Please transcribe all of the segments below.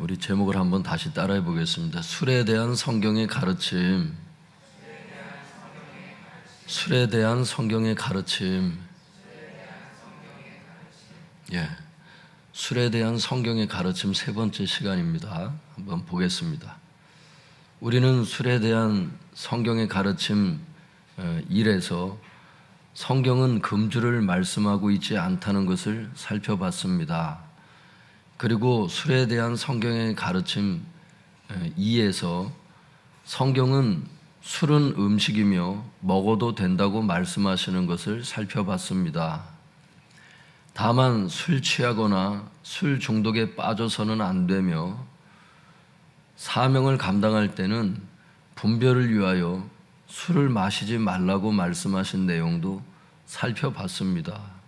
우리 제목을 한번 다시 따라해 보겠습니다. 술에 대한 성경의 가르침. 술에 대한 성경의 가르침. 술에 대한 성경의 가르침 세 번째 시간입니다. 한번 보겠습니다. 우리는 술에 대한 성경의 가르침 1에서 성경은 금주를 말씀하고 있지 않다는 것을 살펴봤습니다. 그리고 술에 대한 성경의 가르침 2에서 성경은 술은 음식이며 먹어도 된다고 말씀하시는 것을 살펴봤습니다. 다만 술 취하거나 술 중독에 빠져서는 안 되며 사명을 감당할 때는 분별을 위하여 술을 마시지 말라고 말씀하신 내용도 살펴봤습니다.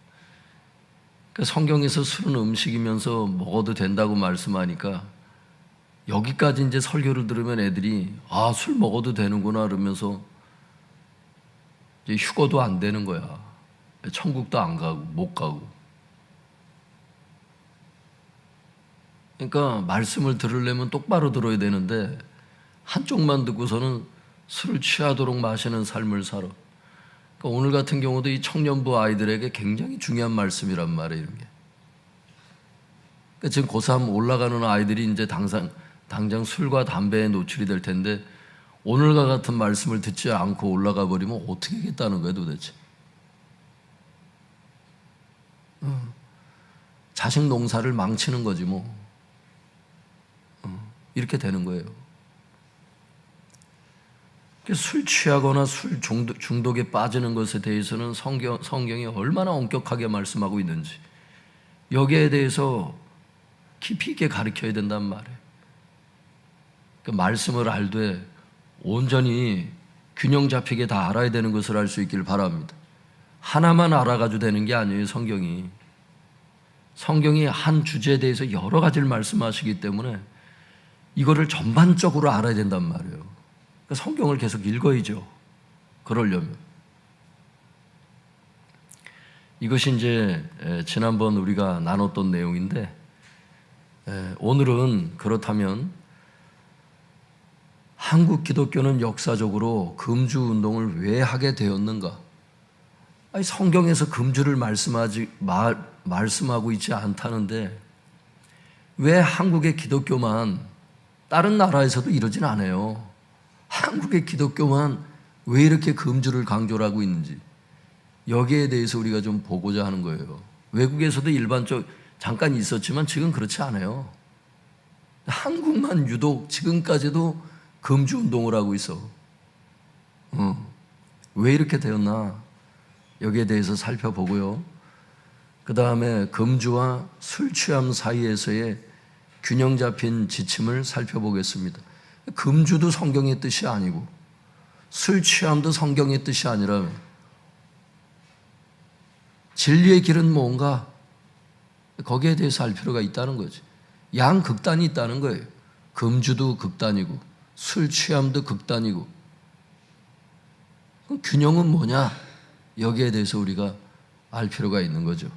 성경에서 술은 음식이면서 먹어도 된다고 말씀하니까 여기까지 이제 설교를 들으면 애들이 술 먹어도 되는구나 그러면서 이제 휴거도 안 되는 거야. 천국도 안 가고 못 가고. 그러니까 말씀을 들으려면 똑바로 들어야 되는데 한쪽만 듣고서는 술을 취하도록 마시는 삶을 살아. 그러니까 오늘 같은 경우도 이 청년부 아이들에게 굉장히 중요한 말씀이란 말이에요. 이런 게. 그러니까 지금 고3 올라가는 아이들이 이제 당장 술과 담배에 노출이 될 텐데 오늘과 같은 말씀을 듣지 않고 올라가 버리면 어떻게 하겠다는 거예요 도대체. 자식 농사를 망치는 거지 뭐. 이렇게 되는 거예요. 술 취하거나 술 중독에 빠지는 것에 대해서는 성경이 얼마나 엄격하게 말씀하고 있는지 여기에 대해서 깊이 있게 가르쳐야 된단 말이에요. 그 말씀을 알되 온전히 균형 잡히게 다 알아야 되는 것을 알 수 있기를 바랍니다. 하나만 알아가지고 되는 게 아니에요. 성경이 한 주제에 대해서 여러 가지를 말씀하시기 때문에 이거를 전반적으로 알아야 된단 말이에요. 그러니까 성경을 계속 읽어야죠. 그러려면. 이것이 이제 지난번 우리가 나눴던 내용인데 오늘은 그렇다면 한국 기독교는 역사적으로 금주 운동을 왜 하게 되었는가? 아니, 성경에서 금주를 말씀하고 있지 않다는데 왜 한국의 기독교만 다른 나라에서도 이러진 않아요. 한국의 기독교만 왜 이렇게 금주를 강조를 하고 있는지 여기에 대해서 우리가 좀 보고자 하는 거예요. 외국에서도 잠깐 있었지만 지금 그렇지 않아요. 한국만 유독 지금까지도 금주 운동을 하고 있어. 왜 이렇게 되었나? 여기에 대해서 살펴보고요. 그 다음에 금주와 술 취함 사이에서의 균형 잡힌 지침을 살펴보겠습니다. 금주도 성경의 뜻이 아니고 술 취함도 성경의 뜻이 아니라 진리의 길은 뭔가 거기에 대해서 알 필요가 있다는 거지. 양극단이 있다는 거예요. 금주도 극단이고 술 취함도 극단이고 그럼 균형은 뭐냐? 여기에 대해서 우리가 알 필요가 있는 거죠.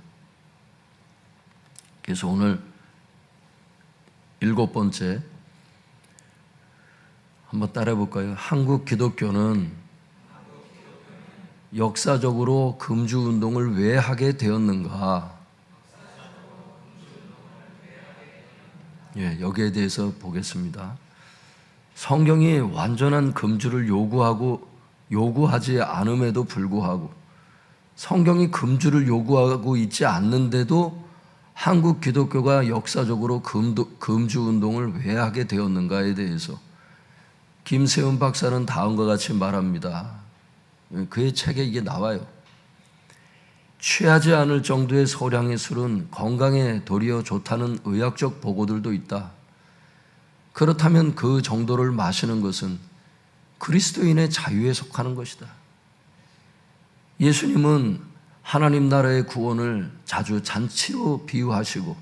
그래서 오늘 7번째 한번 따라해 볼까요? 한국 기독교는 역사적으로 금주 운동을 왜 하게 되었는가? 여기에 대해서 보겠습니다. 성경이 완전한 금주를 요구하지 않음에도 불구하고 성경이 금주를 요구하고 있지 않는데도 한국 기독교가 역사적으로 금주 운동을 왜 하게 되었는가에 대해서 김세훈 박사는 다음과 같이 말합니다. 그의 책에 이게 나와요. 취하지 않을 정도의 소량의 술은 건강에 도리어 좋다는 의학적 보고들도 있다. 그렇다면 그 정도를 마시는 것은 그리스도인의 자유에 속하는 것이다. 예수님은 하나님 나라의 구원을 자주 잔치로 비유하시고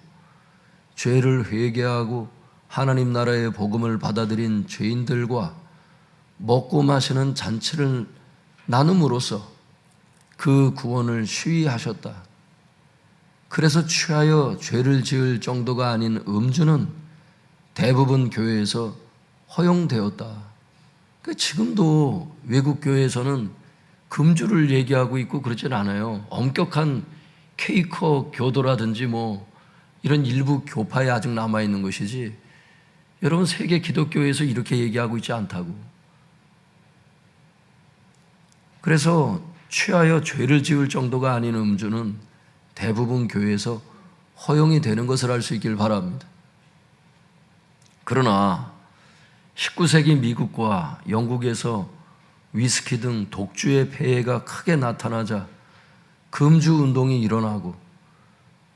죄를 회개하고 하나님 나라의 복음을 받아들인 죄인들과 먹고 마시는 잔치를 나눔으로써 그 구원을 시위하셨다. 그래서 취하여 죄를 지을 정도가 아닌 음주는 대부분 교회에서 허용되었다. 그러니까 지금도 외국 교회에서는 금주를 얘기하고 있고 그러진 않아요. 엄격한 퀘이커 교도라든지 뭐 이런 일부 교파에 아직 남아있는 것이지, 여러분 세계 기독교에서 이렇게 얘기하고 있지 않다고. 그래서 취하여 죄를 지을 정도가 아닌 음주는 대부분 교회에서 허용이 되는 것을 알 수 있길 바랍니다. 그러나 19세기 미국과 영국에서 위스키 등 독주의 폐해가 크게 나타나자 금주 운동이 일어나고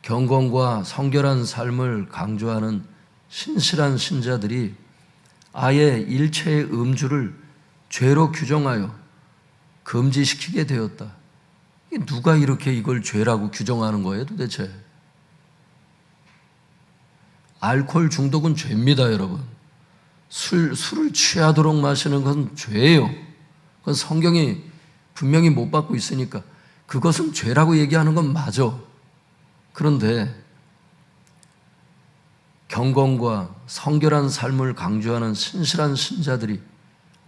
경건과 성결한 삶을 강조하는 신실한 신자들이 아예 일체의 음주를 죄로 규정하여 금지시키게 되었다. 누가 이렇게 이걸 죄라고 규정하는 거예요 도대체? 알코올 중독은 죄입니다 여러분. 술을 취하도록 마시는 건 죄예요. 그건 성경이 분명히 못 받고 있으니까 그것은 죄라고 얘기하는 건 맞아. 그런데 경건과 성결한 삶을 강조하는 신실한 신자들이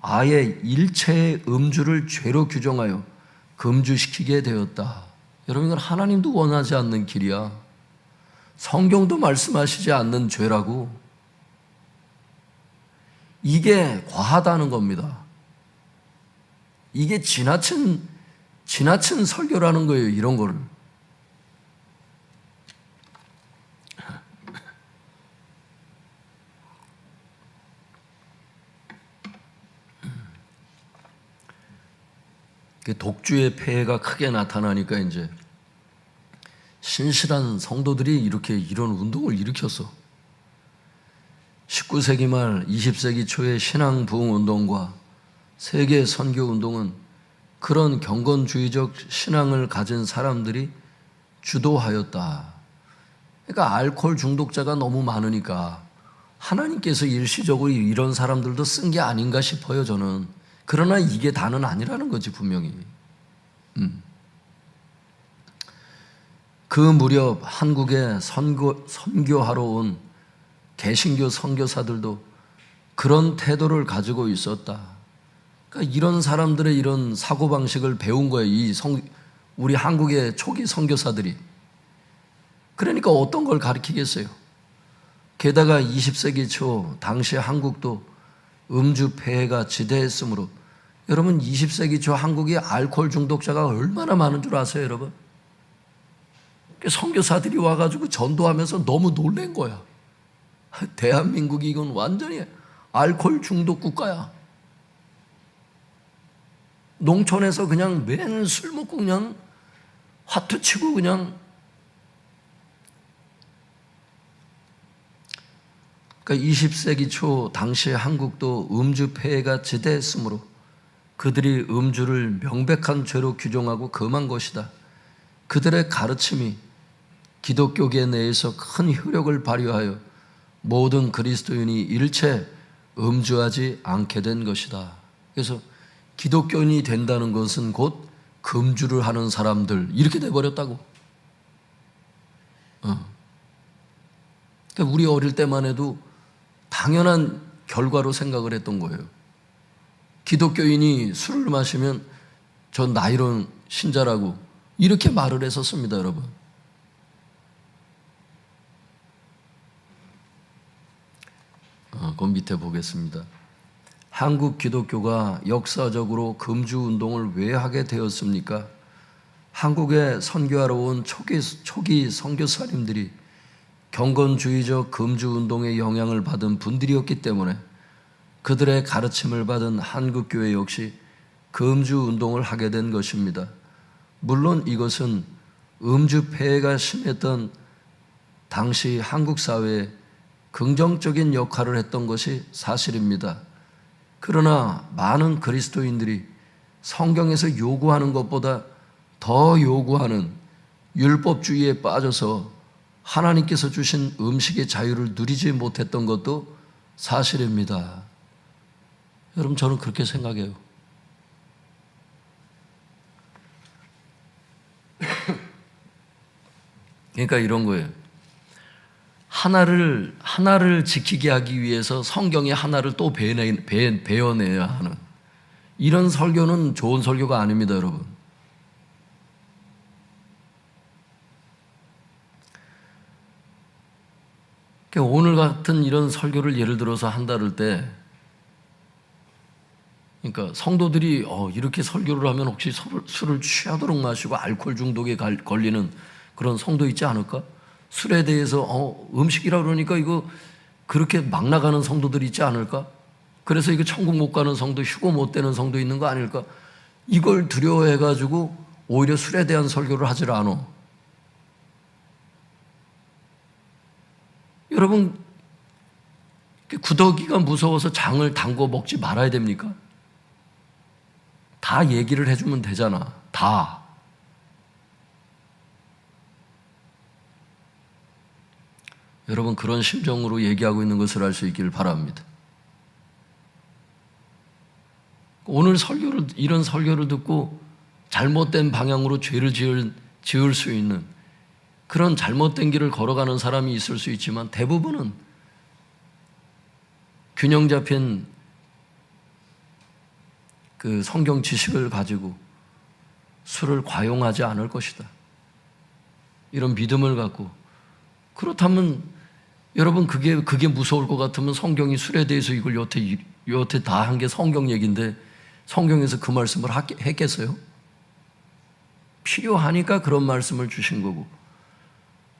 아예 일체의 음주를 죄로 규정하여 금주시키게 되었다. 여러분, 이건 하나님도 원하지 않는 길이야. 성경도 말씀하시지 않는 죄라고. 이게 과하다는 겁니다. 이게 지나친 설교라는 거예요, 이런 거를. 독주의 폐해가 크게 나타나니까 이제 신실한 성도들이 이렇게 이런 운동을 일으켰어. 19세기 말 20세기 초의 신앙 부흥 운동과 세계 선교 운동은 그런 경건주의적 신앙을 가진 사람들이 주도하였다. 그러니까 알코올 중독자가 너무 많으니까 하나님께서 일시적으로 이런 사람들도 쓴 게 아닌가 싶어요, 저는. 그러나 이게 다는 아니라는 거지, 분명히. 그 무렵 한국에 선교하러 온 개신교 선교사들도 그런 태도를 가지고 있었다. 그러니까 이런 사람들의 이런 사고방식을 배운 거예요, 우리 한국의 초기 선교사들이. 그러니까 어떤 걸 가르치겠어요? 게다가 20세기 초 당시 한국도 음주 폐해가 지대했으므로, 여러분 20세기 초 한국이 알코올 중독자가 얼마나 많은 줄 아세요, 여러분? 선교사들이 와가지고 전도하면서 너무 놀란 거야. 대한민국이 이건 완전히 알코올 중독 국가야. 농촌에서 그냥 맨 술 먹고 그냥 화투 치고 그냥. 그러니까 20세기 초 당시의 한국도 음주 폐해가 지대했으므로 그들이 음주를 명백한 죄로 규정하고 금한 것이다. 그들의 가르침이 기독교계 내에서 큰 효력을 발휘하여 모든 그리스도인이 일체 음주하지 않게 된 것이다. 그래서 기독교인이 된다는 것은 곧 금주를 하는 사람들, 이렇게 돼버렸다고. 그러니까 우리 어릴 때만 해도 당연한 결과로 생각을 했던 거예요. 기독교인이 술을 마시면 전 나이론 신자라고 이렇게 말을 했었습니다, 여러분. 그 밑에 보겠습니다. 한국 기독교가 역사적으로 금주 운동을 왜 하게 되었습니까? 한국에 선교하러 온 초기 선교사님들이 경건주의적 금주 운동의 영향을 받은 분들이었기 때문에 그들의 가르침을 받은 한국교회 역시 금주 운동을 하게 된 것입니다. 물론 이것은 음주 폐해가 심했던 당시 한국 사회에 긍정적인 역할을 했던 것이 사실입니다. 그러나 많은 그리스도인들이 성경에서 요구하는 것보다 더 요구하는 율법주의에 빠져서 하나님께서 주신 음식의 자유를 누리지 못했던 것도 사실입니다. 여러분, 저는 그렇게 생각해요. 그러니까 이런 거예요. 하나를 지키게 하기 위해서 성경의 하나를 또 베어내야 하는 이런 설교는 좋은 설교가 아닙니다, 여러분. 그러니까 오늘 같은 이런 설교를 예를 들어서 한다를 때, 그러니까 성도들이 이렇게 설교를 하면 혹시 술을 취하도록 마시고 알코올 중독에 걸리는 그런 성도 있지 않을까? 술에 대해서 음식이라 그러니까 이거 그렇게 막 나가는 성도들이 있지 않을까? 그래서 이거 천국 못 가는 성도, 휴고 못 되는 성도 있는 거 아닐까? 이걸 두려워해가지고 오히려 술에 대한 설교를 하질 않아. 여러분, 구더기가 무서워서 장을 담궈 먹지 말아야 됩니까? 다 얘기를 해주면 되잖아. 다. 여러분, 그런 심정으로 얘기하고 있는 것을 알 수 있기를 바랍니다. 오늘 이런 설교를 듣고 잘못된 방향으로 죄를 지을 수 있는 그런 잘못된 길을 걸어가는 사람이 있을 수 있지만 대부분은 균형 잡힌 그 성경 지식을 가지고 술을 과용하지 않을 것이다. 이런 믿음을 갖고. 그렇다면 여러분 그게 무서울 것 같으면 성경이 술에 대해서 이걸 여태 다 한 게 성경 얘기인데 성경에서 그 말씀을 했겠어요? 필요하니까 그런 말씀을 주신 거고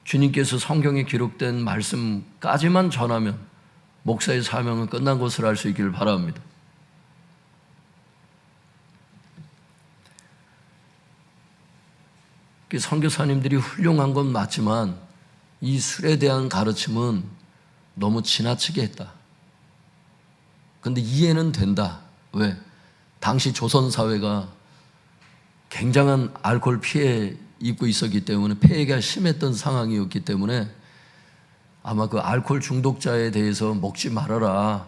주님께서 성경에 기록된 말씀까지만 전하면 목사의 사명은 끝난 것을 알 수 있기를 바랍니다. 선교사님들이 훌륭한 건 맞지만 이 술에 대한 가르침은 너무 지나치게 했다. 그런데 이해는 된다. 왜? 당시 조선 사회가 굉장한 알코올 피해 입고 있었기 때문에 폐해가 심했던 상황이었기 때문에 아마 그 알코올 중독자에 대해서 먹지 말아라.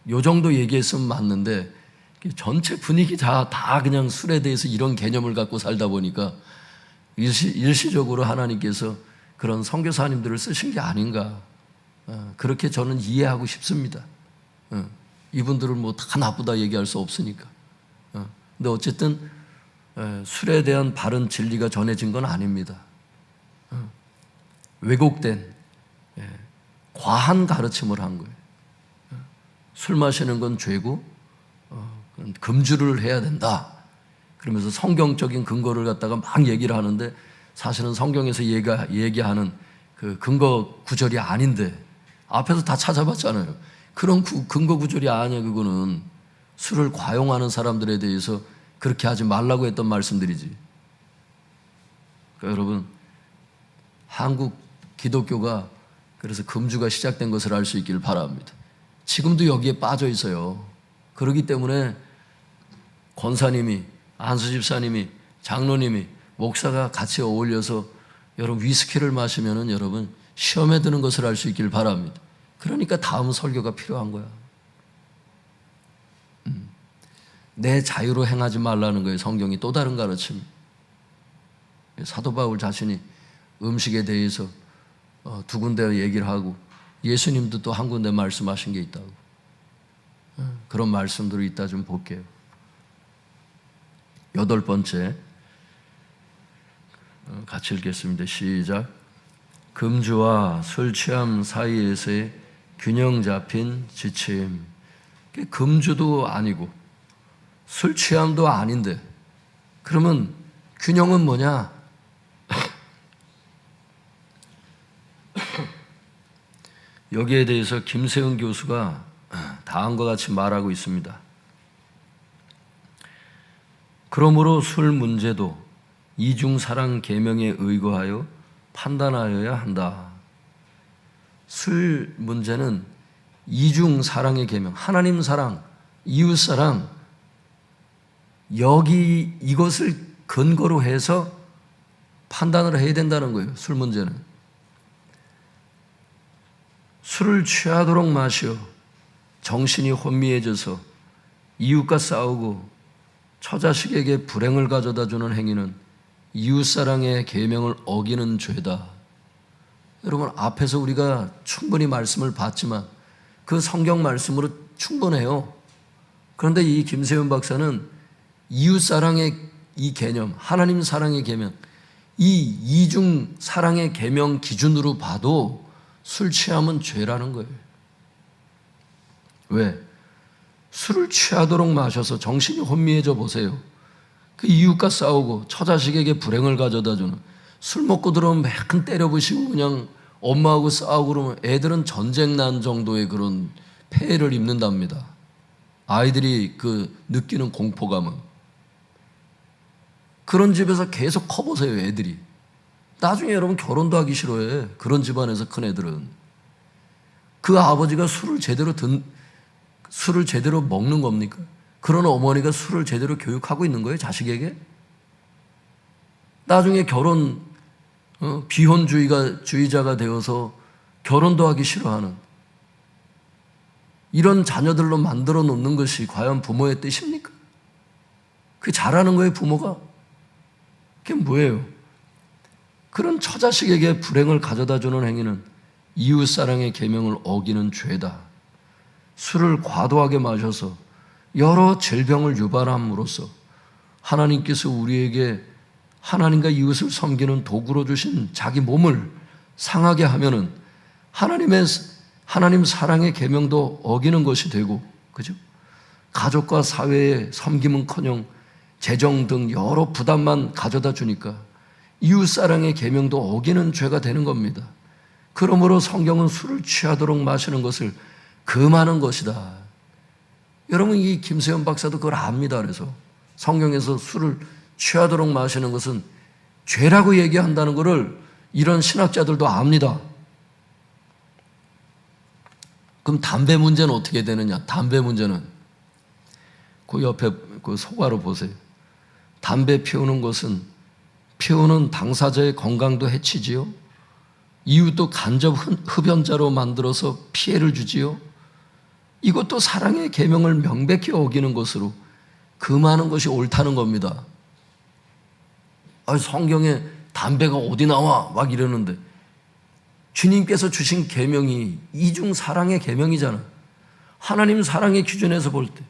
요 정도 얘기했으면 맞는데 전체 분위기 다 그냥 술에 대해서 이런 개념을 갖고 살다 보니까 일시적으로 하나님께서 그런 선교사님들을 쓰신 게 아닌가. 그렇게 저는 이해하고 싶습니다. 이분들을 뭐 다 나쁘다 얘기할 수 없으니까. 근데 어쨌든 술에 대한 바른 진리가 전해진 건 아닙니다. 왜곡된 과한 가르침을 한 거예요. 술 마시는 건 죄고 금주를 해야 된다. 그러면서 성경적인 근거를 갖다가 막 얘기를 하는데 사실은 성경에서 얘기하는 그 근거 구절이 아닌데 앞에서 다 찾아봤잖아요. 그런 근거 구절이 아니야. 그거는 술을 과용하는 사람들에 대해서 그렇게 하지 말라고 했던 말씀들이지. 그러니까 여러분, 한국 기독교가 그래서 금주가 시작된 것을 알 수 있기를 바랍니다. 지금도 여기에 빠져 있어요. 그렇기 때문에 권사님이, 안수 집사님이, 장로님이, 목사가 같이 어울려서 여러분 위스키를 마시면은 여러분 시험에 드는 것을 알 수 있기를 바랍니다. 그러니까 다음 설교가 필요한 거야. 내 자유로 행하지 말라는 거예요. 성경이 또 다른 가르침. 사도 바울 자신이 음식에 대해서 두 군데 얘기를 하고 예수님도 또 한 군데 말씀하신 게 있다고. 그런 말씀들이 있다 좀 볼게요. 8번째 같이 읽겠습니다. 시작. 금주와 술 취함 사이에서의 균형 잡힌 지침. 금주도 아니고 술 취함도 아닌데 그러면 균형은 뭐냐? 여기에 대해서 김세은 교수가 다음과 같이 말하고 있습니다. 그러므로 술 문제도 이중사랑 계명에 의거하여 판단하여야 한다. 술 문제는 이중사랑의 계명, 하나님 사랑, 이웃 사랑, 여기 이것을 근거로 해서 판단을 해야 된다는 거예요. 술 문제는. 술을 취하도록 마시어 정신이 혼미해져서 이웃과 싸우고 처자식에게 불행을 가져다 주는 행위는 이웃사랑의 계명을 어기는 죄다. 여러분, 앞에서 우리가 충분히 말씀을 봤지만 그 성경 말씀으로 충분해요. 그런데 이 김세윤 박사는 이웃사랑의 이 개념, 하나님 사랑의 계명, 이 이중 사랑의 계명 기준으로 봐도 술 취함은 죄라는 거예요. 왜? 술을 취하도록 마셔서 정신이 혼미해져 보세요. 그 이웃과 싸우고 처자식에게 불행을 가져다 주는, 술 먹고 들어오면 매끈 때려부시고 그냥 엄마하고 싸우고 그러면 애들은 전쟁 난 정도의 그런 폐해를 입는답니다. 아이들이 그 느끼는 공포감은. 그런 집에서 계속 커보세요, 애들이. 나중에 여러분 결혼도 하기 싫어해. 그런 집안에서 큰 애들은. 그 아버지가 술을 제대로 먹는 겁니까? 그런 어머니가 술을 제대로 교육하고 있는 거예요, 자식에게? 나중에 비혼주의자가 되어서 결혼도 하기 싫어하는 이런 자녀들로 만들어 놓는 것이 과연 부모의 뜻입니까? 그게 잘하는 거예요, 부모가? 그게 뭐예요? 그런 처자식에게 불행을 가져다 주는 행위는 이웃사랑의 계명을 어기는 죄다. 술을 과도하게 마셔서 여러 질병을 유발함으로써 하나님께서 우리에게 하나님과 이웃을 섬기는 도구로 주신 자기 몸을 상하게 하면은 하나님 사랑의 계명도 어기는 것이 되고, 그죠? 가족과 사회의 섬김은커녕 재정 등 여러 부담만 가져다 주니까 이웃 사랑의 계명도 어기는 죄가 되는 겁니다. 그러므로 성경은 술을 취하도록 마시는 것을 금하는 것이다. 여러분, 이 김세현 박사도 그걸 압니다. 그래서 성경에서 술을 취하도록 마시는 것은 죄라고 얘기한다는 것을 이런 신학자들도 압니다. 그럼 담배 문제는 어떻게 되느냐? 담배 문제는 그 옆에 그 소가로 보세요. 담배 피우는 것은 피우는 당사자의 건강도 해치지요. 이웃도 간접 흡연자로 만들어서 피해를 주지요. 이것도 사랑의 계명을 명백히 어기는 것으로 금하는 것이 옳다는 겁니다. 성경에 담배가 어디 나와? 막 이러는데 주님께서 주신 계명이 이중 사랑의 계명이잖아. 하나님 사랑의 기준에서 볼 때,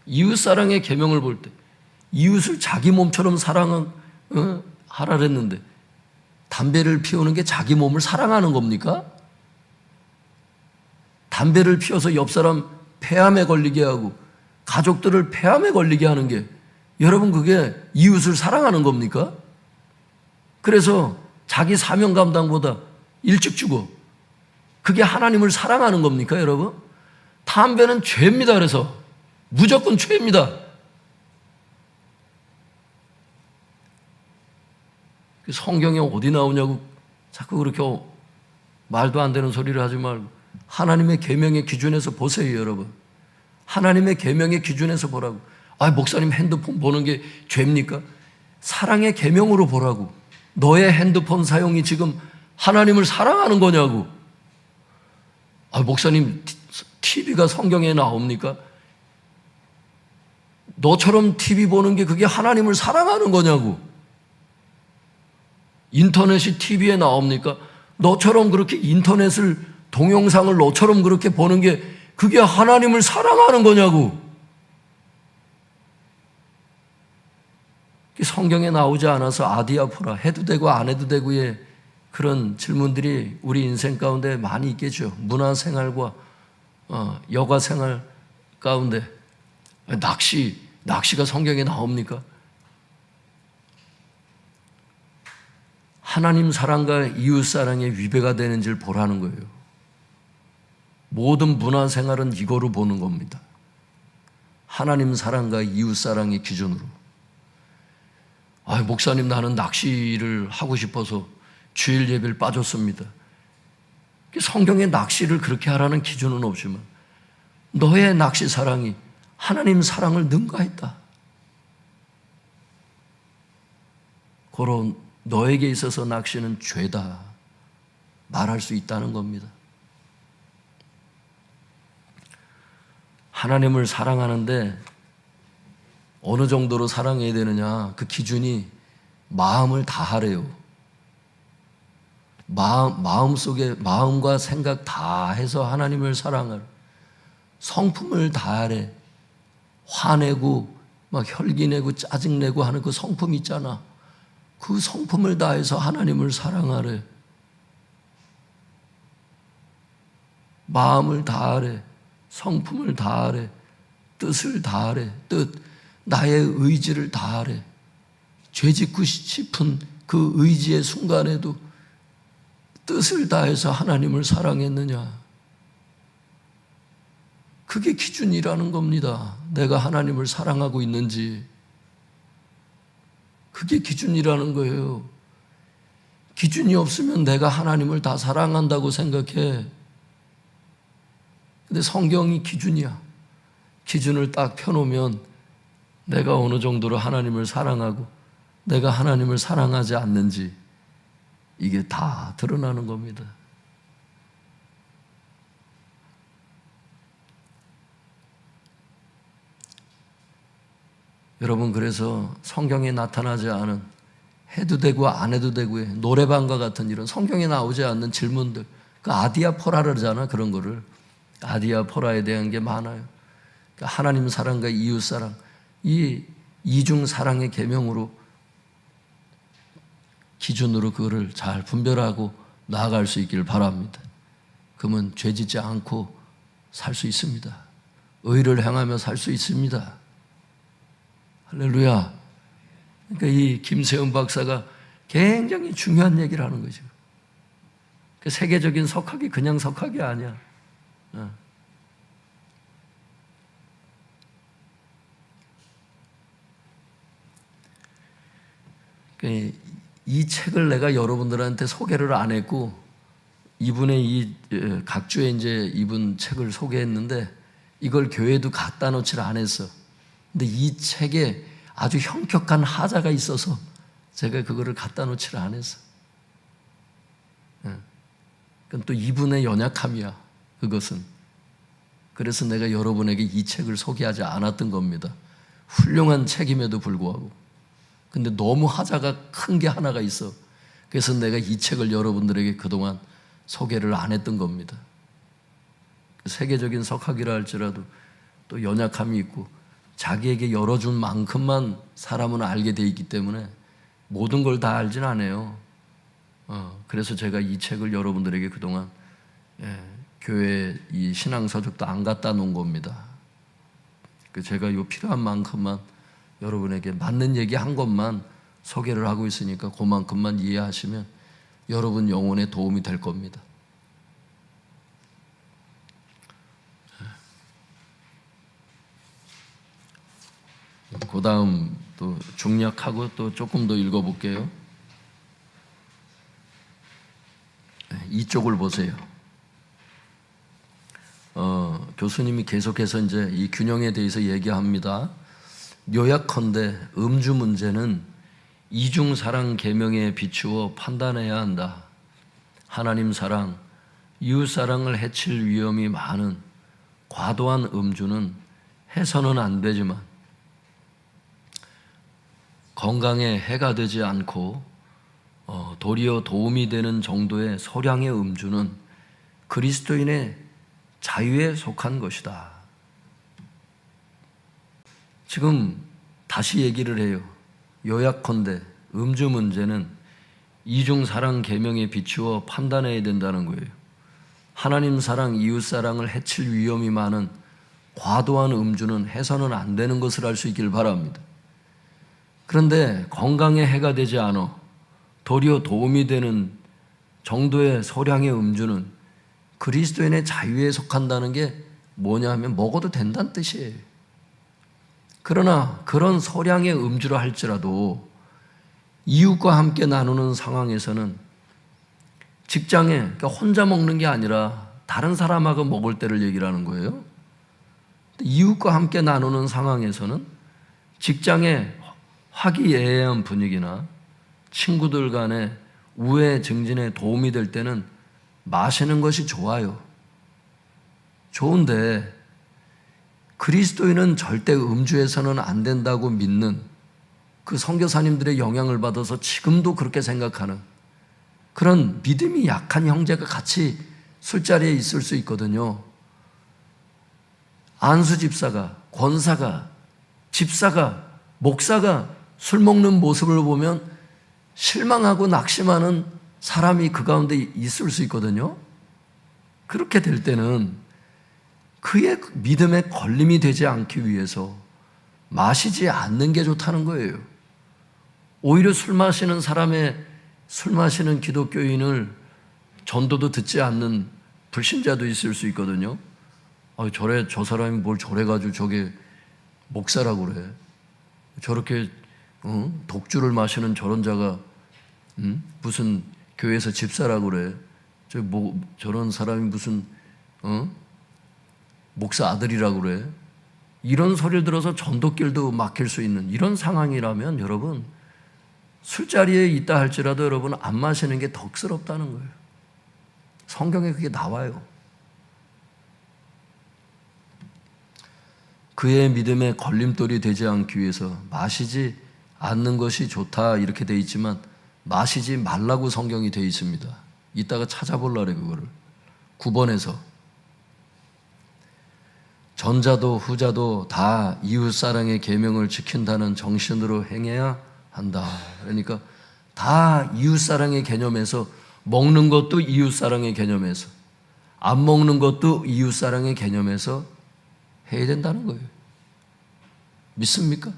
이웃 사랑의 계명을 볼 때 이웃을 자기 몸처럼 사랑은 하라 그랬는데 담배를 피우는 게 자기 몸을 사랑하는 겁니까? 담배를 피워서 옆 사람 폐암에 걸리게 하고 가족들을 폐암에 걸리게 하는 게 여러분 그게 이웃을 사랑하는 겁니까? 그래서 자기 사명 감당보다 일찍 죽어. 그게 하나님을 사랑하는 겁니까, 여러분? 담배는 죄입니다. 그래서 무조건 죄입니다. 성경에 어디 나오냐고 자꾸 그렇게 말도 안 되는 소리를 하지 말고 하나님의 계명의 기준에서 보세요, 여러분. 하나님의 계명의 기준에서 보라고. 목사님 핸드폰 보는 게 죄입니까? 사랑의 계명으로 보라고. 너의 핸드폰 사용이 지금 하나님을 사랑하는 거냐고. 목사님 TV가 성경에 나옵니까? 너처럼 TV 보는 게 그게 하나님을 사랑하는 거냐고. 인터넷이 TV에 나옵니까? 너처럼 그렇게 인터넷을 동영상을 너처럼 그렇게 보는 게 그게 하나님을 사랑하는 거냐고. 성경에 나오지 않아서 아디아포라, 해도 되고 안 해도 되고의 그런 질문들이 우리 인생 가운데 많이 있겠죠. 문화생활과 여가생활 가운데 낚시가 성경에 나옵니까? 하나님 사랑과 이웃 사랑의 위배가 되는지를 보라는 거예요. 모든 문화생활은 이거로 보는 겁니다. 하나님 사랑과 이웃 사랑의 기준으로. 목사님 나는 낚시를 하고 싶어서 주일 예배를 빠졌습니다. 성경에 낚시를 그렇게 하라는 기준은 없지만 너의 낚시 사랑이 하나님 사랑을 능가했다. 그런 너에게 있어서 낚시는 죄다 말할 수 있다는 겁니다. 하나님을 사랑하는데 어느 정도로 사랑해야 되느냐, 그 기준이 마음을 다하래요. 마음속에 마음과 생각 다 해서 하나님을 사랑하라. 성품을 다하래. 화내고 막 혈기내고 짜증내고 하는 그 성품 있잖아. 그 성품을 다해서 하나님을 사랑하래. 마음을 다하래. 성품을 다하래. 뜻을 다하래. 나의 의지를 다하래. 죄짓고 싶은 그 의지의 순간에도 뜻을 다해서 하나님을 사랑했느냐. 그게 기준이라는 겁니다. 내가 하나님을 사랑하고 있는지. 그게 기준이라는 거예요. 기준이 없으면 내가 하나님을 다 사랑한다고 생각해. 근데 성경이 기준이야. 기준을 딱 펴놓으면 내가 어느 정도로 하나님을 사랑하고 내가 하나님을 사랑하지 않는지 이게 다 드러나는 겁니다. 여러분, 그래서 성경에 나타나지 않은 해도 되고 안 해도 되고의 노래방과 같은 이런 성경에 나오지 않는 질문들, 그 아디아포라 그러잖아. 그런 거를 아디아포라에 대한 게 많아요. 그러니까 하나님 사랑과 이웃 사랑, 이 이중 사랑의 계명으로 기준으로 그거를 잘 분별하고 나아갈 수 있기를 바랍니다. 그러면 죄짓지 않고 살 수 있습니다. 의를 행하며 살 수 있습니다. 할렐루야. 그러니까 이 김세훈 박사가 굉장히 중요한 얘기를 하는 거죠. 그 세계적인 석학이 그냥 석학이 아니야. 이 책을 내가 여러분들한테 소개를 안 했고, 이분의 이 각주에 이제 이분 책을 소개했는데 이걸 교회에도 갖다 놓지를 안 했어. 근데 이 책에 아주 현격한 하자가 있어서 제가 그거를 갖다 놓지를 안 했어. 그건 또 이분의 연약함이야, 그것은. 그래서 내가 여러분에게 이 책을 소개하지 않았던 겁니다. 훌륭한 책임에도 불구하고. 근데 너무 하자가 큰 게 하나가 있어. 그래서 내가 이 책을 여러분들에게 그동안 소개를 안 했던 겁니다. 세계적인 석학이라 할지라도 또 연약함이 있고 자기에게 열어준 만큼만 사람은 알게 돼 있기 때문에 모든 걸 다 알진 않아요. 그래서 제가 이 책을 여러분들에게 그동안 교회 이 신앙서적도 안 갖다 놓은 겁니다. 제가 요 필요한 만큼만 여러분에게 맞는 얘기 한 것만 소개를 하고 있으니까 그만큼만 이해하시면 여러분 영혼에 도움이 될 겁니다. 그 다음 또 중략하고 또 조금 더 읽어볼게요. 이쪽을 보세요. 교수님이 계속해서 이제 이 균형에 대해서 얘기합니다. 요약컨대 음주 문제는 이중사랑 계명에 비추어 판단해야 한다. 하나님 사랑, 이웃 사랑을 해칠 위험이 많은 과도한 음주는 해서는 안 되지만 건강에 해가 되지 않고 도리어 도움이 되는 정도의 소량의 음주는 그리스도인의 자유에 속한 것이다. 지금 다시 얘기를 해요. 요약컨대 음주 문제는 이중사랑 계명에 비추어 판단해야 된다는 거예요. 하나님 사랑, 이웃 사랑을 해칠 위험이 많은 과도한 음주는 해서는 안 되는 것을 알 수 있기를 바랍니다. 그런데 건강에 해가 되지 않아 도리어 도움이 되는 정도의 소량의 음주는 그리스도인의 자유에 속한다는 게 뭐냐 하면 먹어도 된다는 뜻이에요. 그러나 그런 소량의 음주를 할지라도 이웃과 함께 나누는 상황에서는 직장에, 그러니까 혼자 먹는 게 아니라 다른 사람하고 먹을 때를 얘기를 하는 거예요. 이웃과 함께 나누는 상황에서는 직장에 화기애애한 분위기나 친구들 간의 우애 증진에 도움이 될 때는 마시는 것이 좋아요. 좋은데 그리스도인은 절대 음주해서는 안 된다고 믿는 그 선교사님들의 영향을 받아서 지금도 그렇게 생각하는 그런 믿음이 약한 형제가 같이 술자리에 있을 수 있거든요. 안수 집사가, 권사가, 집사가, 목사가 술 먹는 모습을 보면 실망하고 낙심하는 사람이 그 가운데 있을 수 있거든요. 그렇게 될 때는 그의 믿음에 걸림이 되지 않기 위해서 마시지 않는 게 좋다는 거예요. 오히려 술 마시는 기독교인을 전도도 듣지 않는 불신자도 있을 수 있거든요. 저 사람이 뭘 저래가지고 저게 목사라고 그래. 저렇게 독주를 마시는 저런 자가 무슨 교회에서 집사라고 그래. 저런 사람이 무슨 목사 아들이라고 그래. 이런 소리를 들어서 전도길도 막힐 수 있는 이런 상황이라면 여러분, 술자리에 있다 할지라도 여러분 안 마시는 게 덕스럽다는 거예요. 성경에 그게 나와요. 그의 믿음에 걸림돌이 되지 않기 위해서 마시지 않는 것이 좋다 이렇게 돼 있지만 마시지 말라고 성경이 돼 있습니다. 이따가 찾아볼라래 그거를. 9번에서 전자도 후자도 다 이웃사랑의 계명을 지킨다는 정신으로 행해야 한다. 그러니까 다 이웃사랑의 개념에서, 먹는 것도 이웃사랑의 개념에서, 안 먹는 것도 이웃사랑의 개념에서 해야 된다는 거예요. 믿습니까?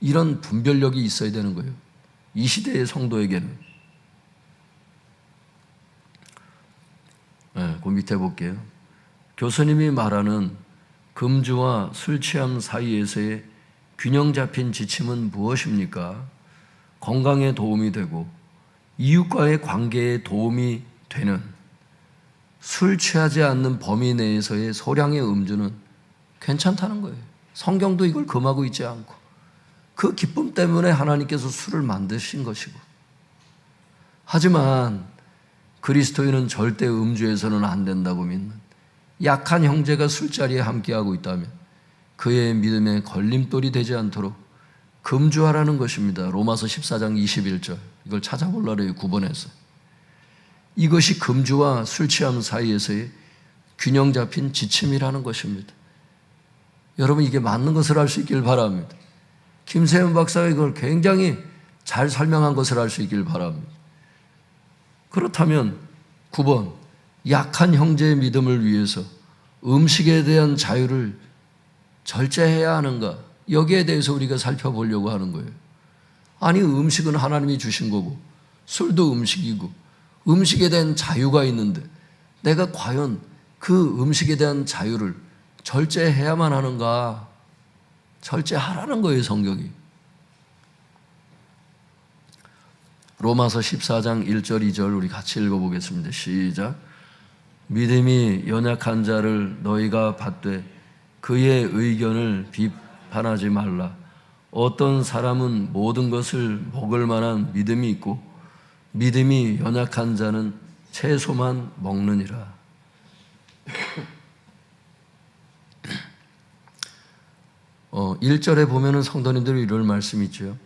이런 분별력이 있어야 되는 거예요. 이 시대의 성도에게는. 그 밑에 볼게요. 교수님이 말하는 금주와 술 취함 사이에서의 균형 잡힌 지침은 무엇입니까? 건강에 도움이 되고 이웃과의 관계에 도움이 되는 술 취하지 않는 범위 내에서의 소량의 음주는 괜찮다는 거예요. 성경도 이걸 금하고 있지 않고 그 기쁨 때문에 하나님께서 술을 만드신 것이고, 하지만 그리스도인은 절대 음주해서는 안 된다고 믿는 약한 형제가 술자리에 함께하고 있다면 그의 믿음에 걸림돌이 되지 않도록 금주하라는 것입니다. 로마서 14장 21절. 이걸 찾아보려래요. 9번에서. 이것이 금주와 술 취함 사이에서의 균형 잡힌 지침이라는 것입니다. 여러분, 이게 맞는 것을 알 수 있길 바랍니다. 김세현 박사가 이걸 굉장히 잘 설명한 것을 알 수 있길 바랍니다. 그렇다면 9번, 약한 형제의 믿음을 위해서 음식에 대한 자유를 절제해야 하는가? 여기에 대해서 우리가 살펴보려고 하는 거예요. 아니, 음식은 하나님이 주신 거고 술도 음식이고 음식에 대한 자유가 있는데 내가 과연 그 음식에 대한 자유를 절제해야만 하는가? 절제하라는 거예요, 성경이. 로마서 14장 1절 2절 우리 같이 읽어보겠습니다. 시작. 믿음이 연약한 자를 너희가 받되 그의 의견을 비판하지 말라. 어떤 사람은 모든 것을 먹을 만한 믿음이 있고 믿음이 연약한 자는 채소만 먹느니라. 1절에 보면은 성도님들이 이럴 말씀이 있죠.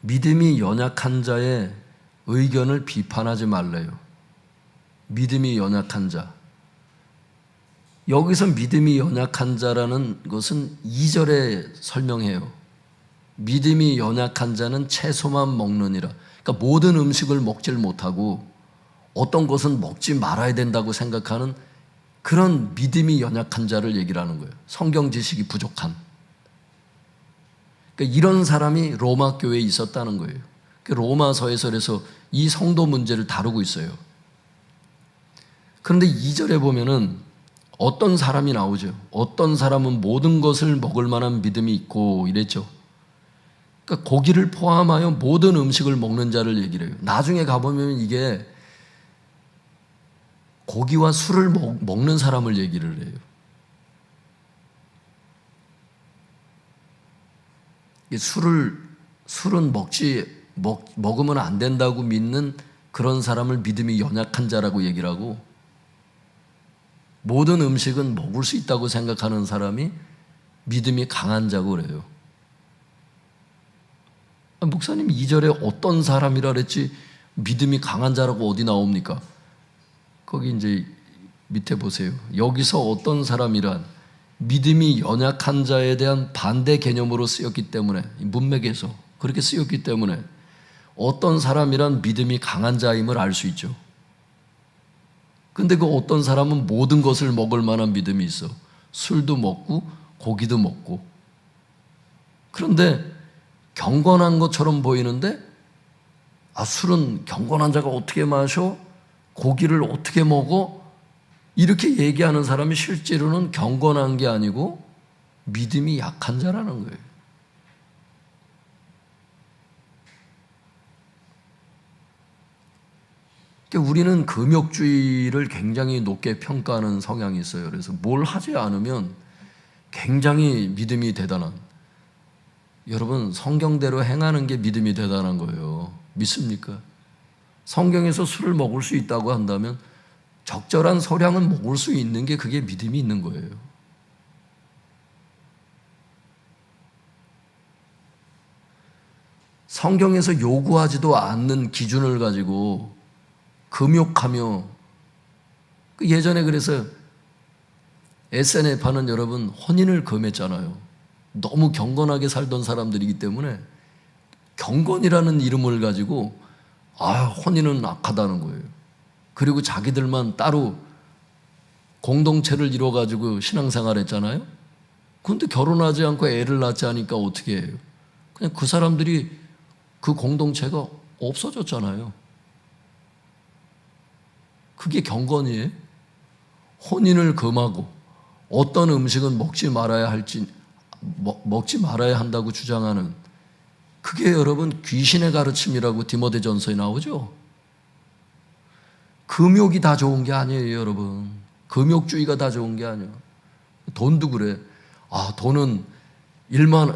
믿음이 연약한 자의 의견을 비판하지 말래요. 믿음이 연약한 자. 여기서 믿음이 연약한 자라는 것은 2절에 설명해요. 믿음이 연약한 자는 채소만 먹느니라. 그러니까 모든 음식을 먹질 못하고 어떤 것은 먹지 말아야 된다고 생각하는 그런 믿음이 연약한 자를 얘기를 하는 거예요. 성경 지식이 부족한. 그러니까 이런 사람이 로마 교회에 있었다는 거예요. 로마서에서 그래서 이 성도 문제를 다루고 있어요. 그런데 2절에 보면은 어떤 사람이 나오죠. 어떤 사람은 모든 것을 먹을 만한 믿음이 있고 이랬죠. 그러니까 고기를 포함하여 모든 음식을 먹는 자를 얘기를 해요. 나중에 가보면 이게 고기와 술을 먹는 사람을 얘기를 해요. 술은 먹으면 안 된다고 믿는 그런 사람을 믿음이 연약한 자라고 얘기를 하고, 모든 음식은 먹을 수 있다고 생각하는 사람이 믿음이 강한 자고 그래요. 목사님 2절에 어떤 사람이라 그랬지 믿음이 강한 자라고 어디 나옵니까? 거기 이제 밑에 보세요. 여기서 어떤 사람이란 믿음이 연약한 자에 대한 반대 개념으로 쓰였기 때문에, 문맥에서 그렇게 쓰였기 때문에 어떤 사람이란 믿음이 강한 자임을 알 수 있죠. 근데 그 어떤 사람은 모든 것을 먹을 만한 믿음이 있어. 술도 먹고 고기도 먹고. 그런데 경건한 것처럼 보이는데, 술은 경건한 자가 어떻게 마셔? 고기를 어떻게 먹어? 이렇게 얘기하는 사람이 실제로는 경건한 게 아니고 믿음이 약한 자라는 거예요. 그러니까 우리는 금욕주의를 굉장히 높게 평가하는 성향이 있어요. 그래서 뭘 하지 않으면 굉장히 믿음이 대단한, 여러분 성경대로 행하는 게 믿음이 대단한 거예요. 믿습니까? 성경에서 술을 먹을 수 있다고 한다면 적절한 소량은 먹을 수 있는 게 그게 믿음이 있는 거예요. 성경에서 요구하지도 않는 기준을 가지고 금욕하며, 예전에 그래서 SNF하는 여러분 혼인을 금했잖아요. 너무 경건하게 살던 사람들이기 때문에 경건이라는 이름을 가지고 혼인은 악하다는 거예요. 그리고 자기들만 따로 공동체를 이뤄가지고 신앙생활 했잖아요. 그런데 결혼하지 않고 애를 낳지 않으니까 어떻게 해요? 그냥 그 사람들이 그 공동체가 없어졌잖아요. 그게 경건이에요? 혼인을 금하고 어떤 음식은 먹지 말아야 한다고 주장하는, 그게 여러분 귀신의 가르침이라고 디모데전서에 나오죠. 금욕이 다 좋은 게 아니에요, 여러분. 금욕주의가 다 좋은 게 아니에요. 돈도 그래.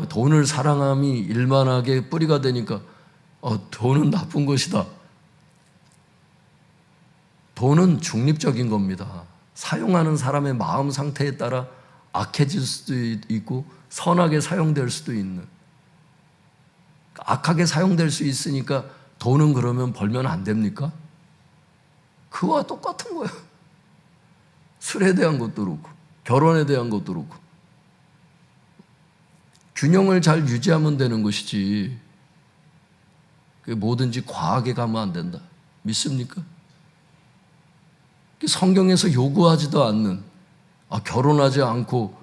돈을 사랑함이 일만하게 뿌리가 되니까 돈은 나쁜 것이다. 돈은 중립적인 겁니다. 사용하는 사람의 마음 상태에 따라 악해질 수도 있고 선하게 사용될 수도 있는, 악하게 사용될 수 있으니까 돈은 그러면 벌면 안 됩니까? 그와 똑같은 거예요. 술에 대한 것도 그렇고 결혼에 대한 것도 그렇고 균형을 잘 유지하면 되는 것이지 뭐든지 과하게 가면 안 된다. 믿습니까? 성경에서 요구하지도 않는, 결혼하지 않고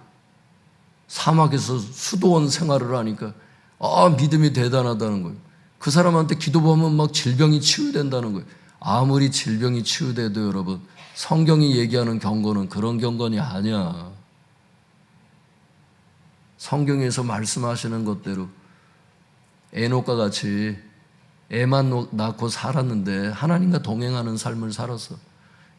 사막에서 수도원 생활을 하니까 믿음이 대단하다는 거예요. 그 사람한테 기도하면 막 질병이 치유된다는 거예요. 아무리 질병이 치유돼도 여러분, 성경이 얘기하는 경건은 그런 경건이 아니야. 성경에서 말씀하시는 것대로 에녹과 같이 애만 낳고 살았는데 하나님과 동행하는 삶을 살았어.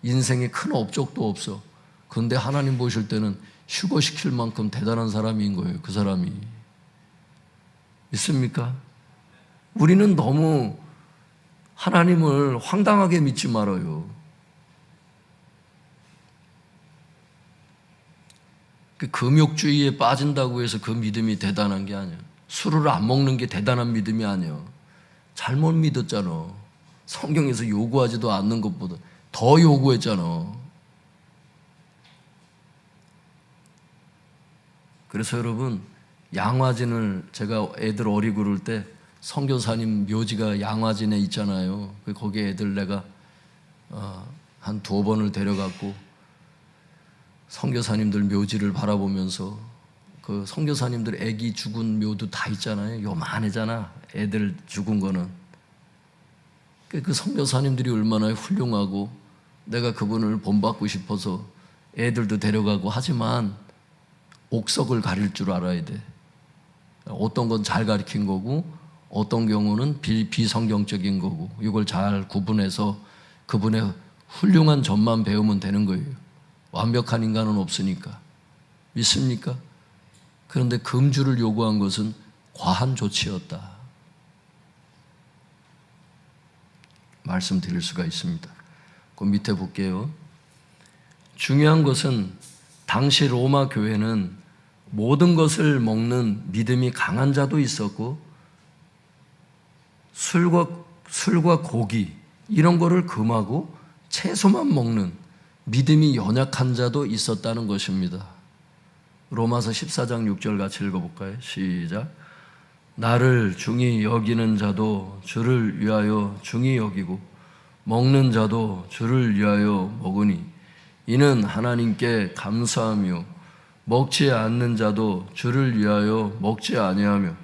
인생에 큰 업적도 없어. 그런데 하나님 보실 때는 휴거시킬 만큼 대단한 사람인 거예요. 그 사람이. 믿습니까? 우리는 너무 하나님을 황당하게 믿지 말아요. 그 금욕주의에 빠진다고 해서 그 믿음이 대단한 게 아니야. 술을 안 먹는 게 대단한 믿음이 아니야. 잘못 믿었잖아. 성경에서 요구하지도 않는 것보다 더 요구했잖아. 그래서 여러분, 양화진을, 제가 애들 어리 그럴 때 선교사님 묘지가 양화진에 있잖아요. 거기 애들 내가 한 2번을 데려갔고 선교사님들 묘지를 바라보면서, 그 선교사님들 애기 죽은 묘도 다 있잖아요. 요만하잖아, 애들 죽은 거는. 그 선교사님들이 얼마나 훌륭하고 내가 그분을 본받고 싶어서 애들도 데려가고 하지만 옥석을 가릴 줄 알아야 돼. 어떤 건 잘 가르친 거고 어떤 경우는 비성경적인 거고, 이걸 잘 구분해서 그분의 훌륭한 점만 배우면 되는 거예요. 완벽한 인간은 없으니까. 믿습니까? 그런데 금주를 요구한 것은 과한 조치였다. 말씀드릴 수가 있습니다. 그 밑에 볼게요. 중요한 것은 당시 로마 교회는 모든 것을 먹는 믿음이 강한 자도 있었고 술과 고기 이런 거를 금하고 채소만 먹는 믿음이 연약한 자도 있었다는 것입니다. 로마서 14장 6절 같이 읽어볼까요? 시작. 나를 중히 여기는 자도 주를 위하여 중히 여기고 먹는 자도 주를 위하여 먹으니 이는 하나님께 감사하며 먹지 않는 자도 주를 위하여 먹지 아니하며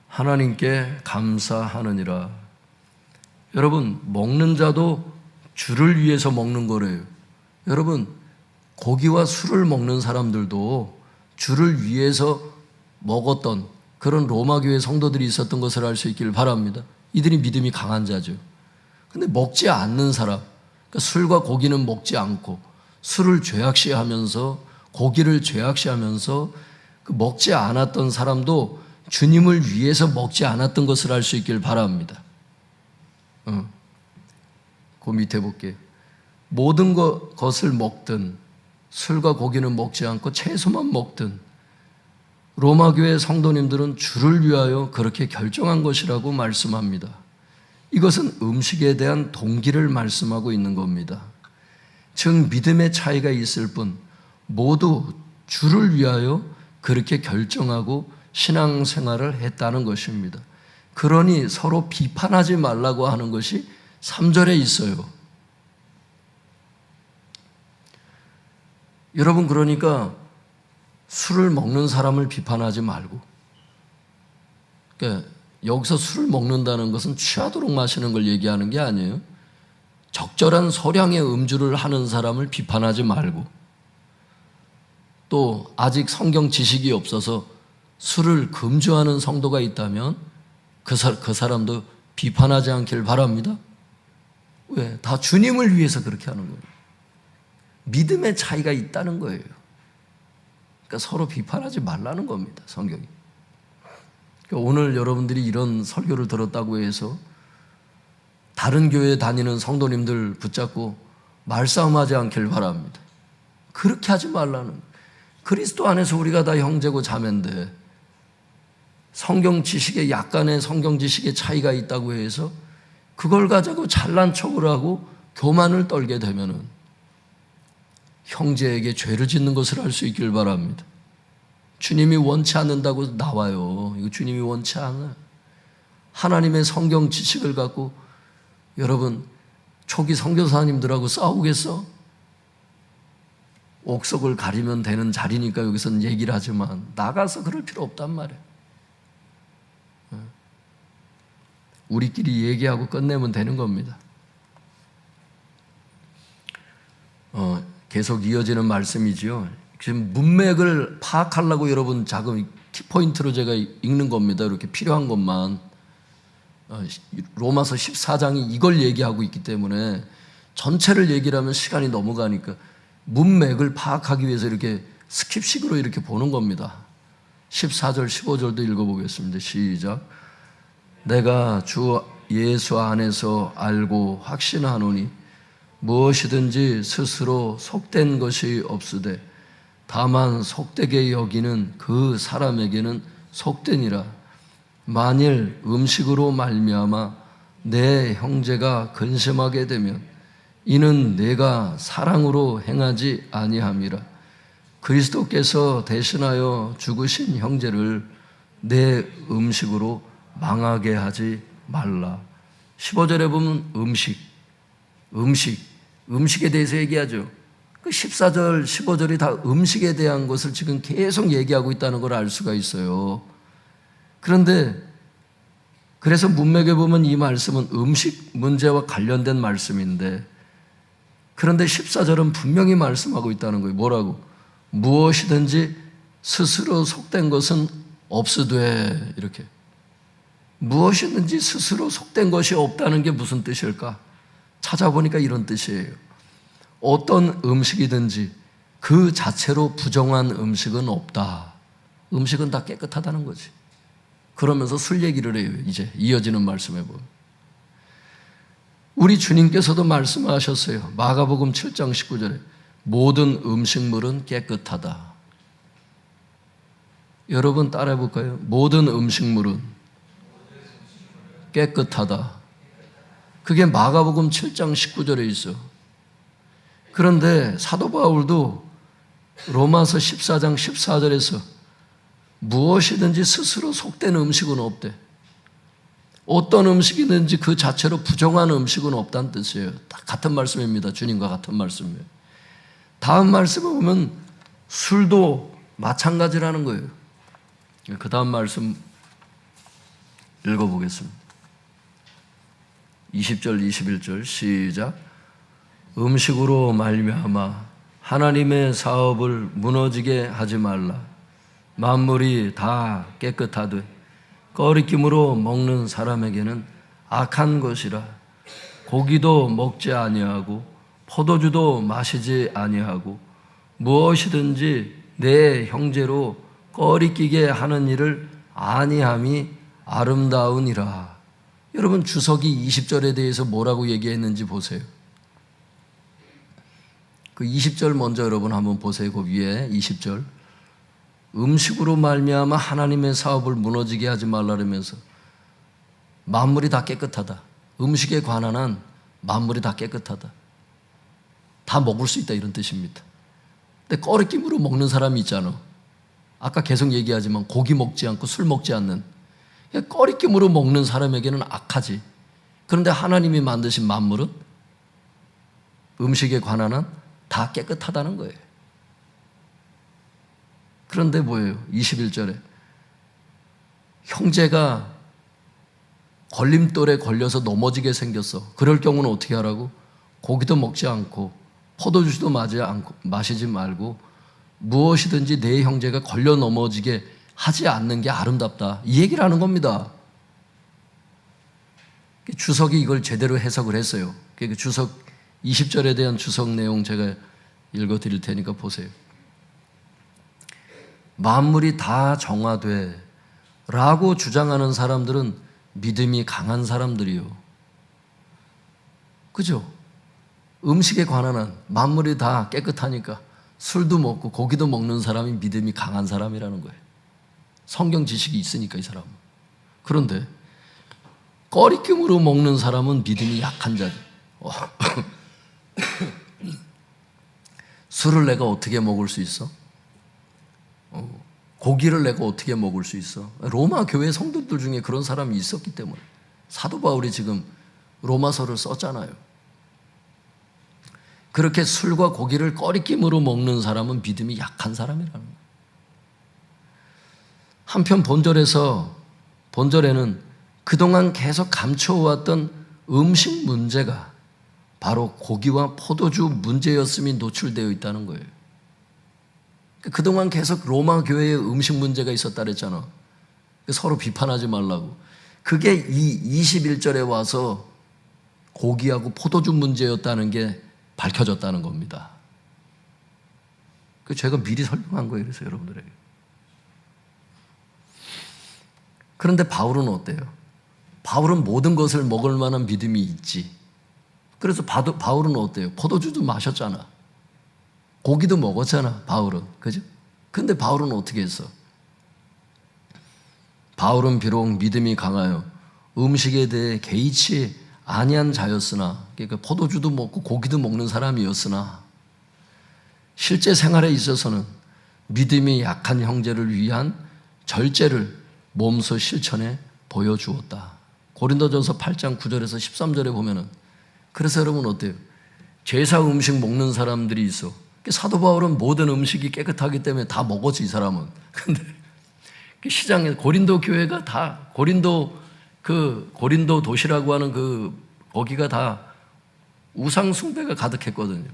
하나님께 감사하느니라. 여러분, 먹는 자도 주를 위해서 먹는 거래요. 여러분, 고기와 술을 먹는 사람들도 주를 위해서 먹었던 그런 로마 교회 성도들이 있었던 것을 알 수 있기를 바랍니다. 이들이 믿음이 강한 자죠. 근데 먹지 않는 사람, 그러니까 술과 고기는 먹지 않고 술을 죄악시하면서 고기를 죄악시하면서 그 먹지 않았던 사람도 주님을 위해서 먹지 않았던 것을 알 수 있기를 바랍니다. 그 밑에 볼게요. 모든 것을 먹든 술과 고기는 먹지 않고 채소만 먹든 로마 교회 성도님들은 주를 위하여 그렇게 결정한 것이라고 말씀합니다. 이것은 음식에 대한 동기를 말씀하고 있는 겁니다. 즉 믿음의 차이가 있을 뿐 모두 주를 위하여 그렇게 결정하고 신앙생활을 했다는 것입니다. 그러니 서로 비판하지 말라고 하는 것이 3절에 있어요. 여러분, 그러니까 술을 먹는 사람을 비판하지 말고, 그러니까 여기서 술을 먹는다는 것은 취하도록 마시는 걸 얘기하는 게 아니에요. 적절한 소량의 음주를 하는 사람을 비판하지 말고, 또 아직 성경 지식이 없어서 술을 금주하는 성도가 있다면 그 사람도 비판하지 않길 바랍니다. 왜? 다 주님을 위해서 그렇게 하는 거예요. 믿음의 차이가 있다는 거예요. 그러니까 서로 비판하지 말라는 겁니다, 성경이. 그러니까 오늘 여러분들이 이런 설교를 들었다고 해서 다른 교회에 다니는 성도님들 붙잡고 말싸움하지 않길 바랍니다. 그렇게 하지 말라는 거예요. 그리스도 안에서 우리가 다 형제고 자매인데 성경 지식에 약간의 성경 지식의 차이가 있다고 해서 그걸 가지고 잘난 척을 하고 교만을 떨게 되면은 형제에게 죄를 짓는 것을 알 수 있길 바랍니다. 주님이 원치 않는다고 나와요. 이거 주님이 원치 않아요. 하나님의 성경 지식을 갖고 여러분 초기 선교사님들하고 싸우겠어? 옥석을 가리면 되는 자리니까 여기서는 얘기를 하지만 나가서 그럴 필요 없단 말이에요. 우리끼리 얘기하고 끝내면 되는 겁니다. 계속 이어지는 말씀이지요. 지금 문맥을 파악하려고 여러분 작은 키포인트로 제가 읽는 겁니다. 이렇게 필요한 것만. 로마서 14장이 이걸 얘기하고 있기 때문에 전체를 얘기를 하면 시간이 넘어가니까 문맥을 파악하기 위해서 이렇게 스킵식으로 이렇게 보는 겁니다. 14절, 15절도 읽어보겠습니다. 시작. 내가 주 예수 안에서 알고 확신하노니 무엇이든지 스스로 속된 것이 없으되 다만 속되게 여기는 그 사람에게는 속되니라. 만일 음식으로 말미암아 내 형제가 근심하게 되면 이는 내가 사랑으로 행하지 아니함이라. 그리스도께서 대신하여 죽으신 형제를 내 음식으로 망하게 하지 말라. 15절에 보면 음식에 대해서 얘기하죠. 그 14절, 15절이 다 음식에 대한 것을 지금 계속 얘기하고 있다는 걸 알 수가 있어요. 그런데 그래서 문맥에 보면 이 말씀은 음식 문제와 관련된 말씀인데 그런데 14절은 분명히 말씀하고 있다는 거예요. 뭐라고? 무엇이든지 스스로 속된 것은 없으되 이렇게. 무엇이든지 스스로 속된 것이 없다는 게 무슨 뜻일까? 찾아보니까 이런 뜻이에요. 어떤 음식이든지 그 자체로 부정한 음식은 없다. 음식은 다 깨끗하다는 거지. 그러면서 술 얘기를 해요. 이제 이어지는 말씀에 보면. 우리 주님께서도 말씀하셨어요. 마가복음 7장 19절에 모든 음식물은 깨끗하다. 여러분 따라해 볼까요? 모든 음식물은 깨끗하다. 그게 마가복음 7장 19절에 있어. 그런데 사도 바울도 로마서 14장 14절에서 무엇이든지 스스로 속된 음식은 없대. 어떤 음식이든지 그 자체로 부정한 음식은 없다는 뜻이에요. 다 같은 말씀입니다. 주님과 같은 말씀이에요. 다음 말씀에 보면 술도 마찬가지라는 거예요. 그 다음 말씀 읽어보겠습니다. 20절 21절 시작. 음식으로 말미암아 하나님의 사업을 무너지게 하지 말라. 만물이 다 깨끗하되 꺼리낌으로 먹는 사람에게는 악한 것이라. 고기도 먹지 아니하고 포도주도 마시지 아니하고 무엇이든지 내 형제로 꺼리끼게 하는 일을 아니함이 아름다우니라. 여러분 주석이 20절에 대해서 뭐라고 얘기했는지 보세요. 그 20절 먼저 여러분 한번 보세요. 그 위에 20절. 음식으로 말미암아 하나님의 사업을 무너지게 하지 말라면서 만물이 다 깨끗하다. 음식에 관한 한 만물이 다 깨끗하다. 다 먹을 수 있다 이런 뜻입니다. 근데 꺼리낌으로 먹는 사람이 있잖아. 아까 계속 얘기하지만 고기 먹지 않고 술 먹지 않는 꺼리낌으로 먹는 사람에게는 악하지. 그런데 하나님이 만드신 만물은 음식에 관한 한 다 깨끗하다는 거예요. 그런데 뭐예요? 21절에 형제가 걸림돌에 걸려서 넘어지게 생겼어. 그럴 경우는 어떻게 하라고? 고기도 먹지 않고 포도주도 마시지 말고 무엇이든지 내 형제가 걸려 넘어지게 하지 않는 게 아름답다. 이 얘기를 하는 겁니다. 주석이 이걸 제대로 해석을 했어요. 주석 20절에 대한 주석 내용 제가 읽어드릴 테니까 보세요. 만물이 다 정화돼 라고 주장하는 사람들은 믿음이 강한 사람들이요. 그죠? 음식에 관한 한 만물이 다 깨끗하니까 술도 먹고 고기도 먹는 사람이 믿음이 강한 사람이라는 거예요. 성경 지식이 있으니까 이 사람은. 그런데 꺼리낌으로 먹는 사람은 믿음이 약한 자죠. 술을 내가 어떻게 먹을 수 있어? 고기를 내가 어떻게 먹을 수 있어? 로마 교회 성도들 중에 그런 사람이 있었기 때문에 사도 바울이 지금 로마서를 썼잖아요. 그렇게 술과 고기를 꺼리낌으로 먹는 사람은 믿음이 약한 사람이라는 거예요. 한편 본절에는 그동안 계속 감춰왔던 음식 문제가 바로 고기와 포도주 문제였음이 노출되어 있다는 거예요. 그동안 계속 로마 교회에 음식 문제가 있었다 그랬잖아. 서로 비판하지 말라고. 그게 이 21절에 와서 고기하고 포도주 문제였다는 게 밝혀졌다는 겁니다. 제가 미리 설명한 거예요. 그래서 여러분들에게. 그런데 바울은 어때요? 바울은 모든 것을 먹을 만한 믿음이 있지. 그래서 바울은 어때요? 포도주도 마셨잖아. 고기도 먹었잖아, 바울은. 그죠? 근데 바울은 어떻게 했어? 바울은 비록 믿음이 강하여 음식에 대해 개의치 아니한 자였으나, 그러니까 포도주도 먹고 고기도 먹는 사람이었으나, 실제 생활에 있어서는 믿음이 약한 형제를 위한 절제를 몸소 실천해 보여주었다. 고린도전서 8장 9절에서 13절에 보면은, 그래서 여러분 어때요? 제사 음식 먹는 사람들이 있어. 사도 바울은 모든 음식이 깨끗하기 때문에 다 먹었지, 이 사람은. 근데 시장에 고린도 교회가 다 고린도 도시라고 하는 거기가 다 우상 숭배가 가득했거든요.